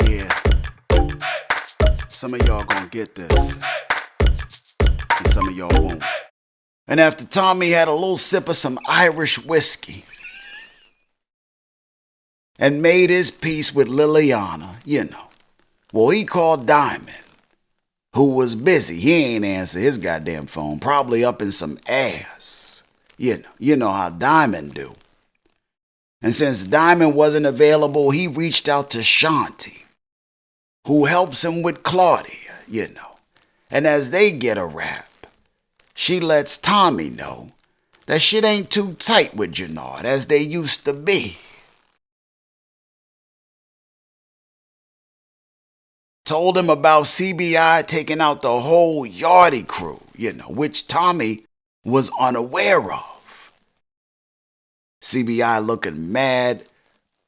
Yeah. Some of y'all gonna get this. And some of y'all won't. And after Tommy had a little sip of some Irish whiskey and made his peace with Liliana, well, he called Diamond, who was busy. He ain't answer his goddamn phone, probably up in some ass. You know how Diamond do. And since Diamond wasn't available, he reached out to Shanti, who helps him with Claudia, And as they get a rap, she lets Tommy know that shit ain't too tight with Jenard as they used to be. Told him about CBI taking out the whole Yardie crew, which Tommy was unaware of. CBI looking mad,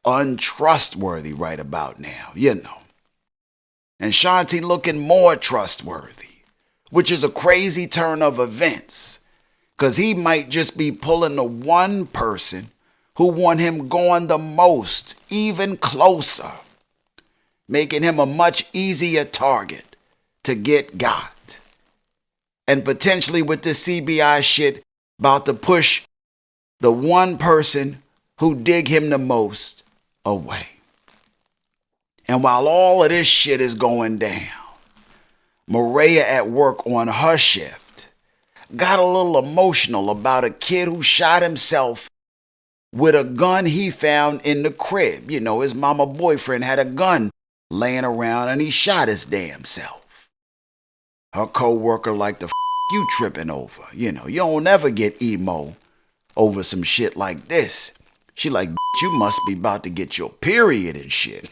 untrustworthy right about now, And Shanti looking more trustworthy, which is a crazy turn of events, because he might just be pulling the one person who want him going the most, even closer, making him a much easier target to get got. And potentially with the CBI shit about to push the one person who dig him the most away. And while all of this shit is going down, Mireya at work on her shift got a little emotional about a kid who shot himself with a gun he found in the crib. His mama boyfriend had a gun laying around and he shot his damn self. Her co-worker like the you tripping over. You don't ever get emo over some shit like this. She like, you must be about to get your period and shit.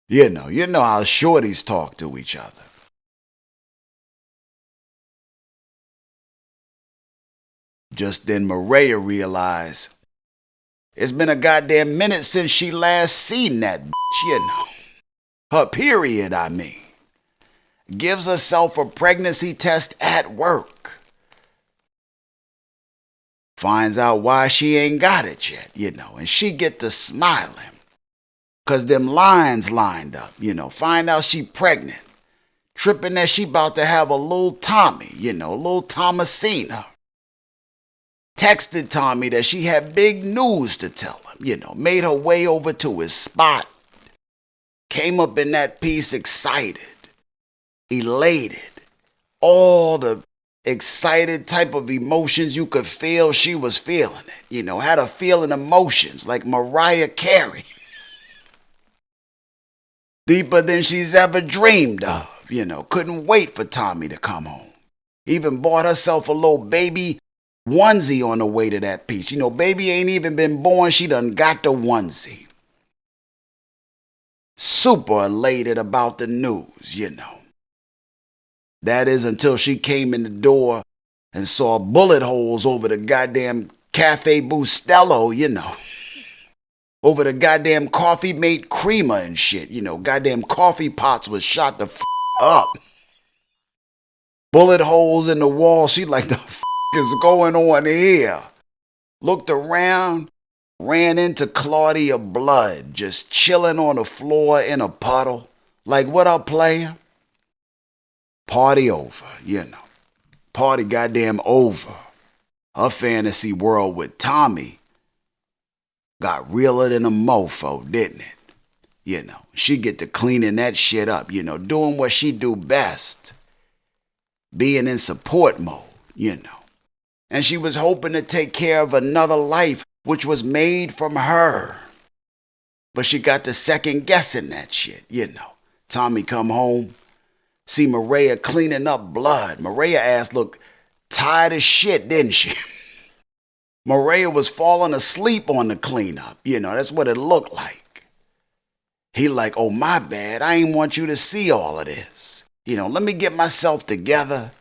You know how shorties talk to each other. Just then Mireya realized it's been a goddamn minute since she last seen that bitch, Her period, I mean. Gives herself a pregnancy test at work. Finds out why she ain't got it yet, and she get to smiling. Cause them lines lined up, Find out she pregnant. Tripping that she about to have a little Tommy, a little Thomasina. Texted Tommy that she had big news to tell him, Made her way over to his spot. Came up in that piece excited, elated. All the excited type of emotions you could feel, she was feeling it. Had her feeling emotions like Mariah Carey. Deeper than she's ever dreamed of, Couldn't wait for Tommy to come home. Even bought herself a little baby onesie on the way to that piece. Baby ain't even been born, she done got the onesie. Super elated about the news, That is until she came in the door and saw bullet holes over the goddamn Cafe Bustelo, Over the goddamn coffee mate creamer and shit. Goddamn coffee pots was shot the up. Bullet holes in the wall. She like, the is going on here? Looked around, ran into Claudia blood, just chilling on the floor in a puddle. Like, what up, player? Party over, Party goddamn over. Her fantasy world with Tommy got realer than a mofo, didn't it? She get to cleaning that shit up, doing what she do best. Being in support mode, And she was hoping to take care of another life which was made from her. But she got to second guessing that shit, Tommy come home, see Mireya cleaning up blood. Mireya ass looked tired as shit, didn't she? Mireya was falling asleep on the cleanup. That's what it looked like. He like, oh, my bad. I ain't want you to see all of this. Let me get myself together.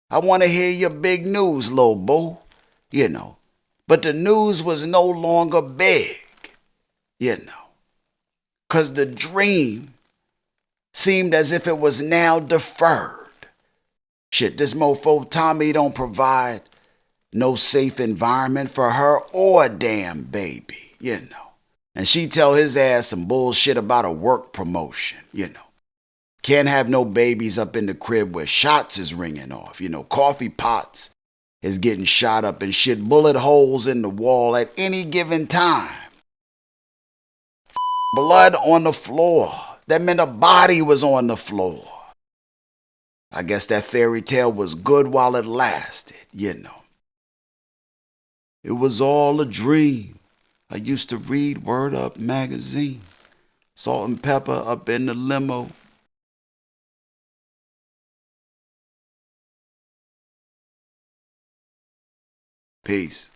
I want to hear your big news, little boo. But the news was no longer big. Because the dream seemed as if it was now deferred. Shit, this mofo Tommy don't provide no safe environment for her or damn baby, And she tell his ass some bullshit about a work promotion, you know. Can't have no babies up in the crib where shots is ringing off, you know. Coffee pots is getting shot up and shit, bullet holes in the wall at any given time. Blood on the floor. That meant a body was on the floor. I guess that fairy tale was good while it lasted, you know. It was all a dream. I used to read Word Up magazine. Salt and pepper up in the limo. Peace.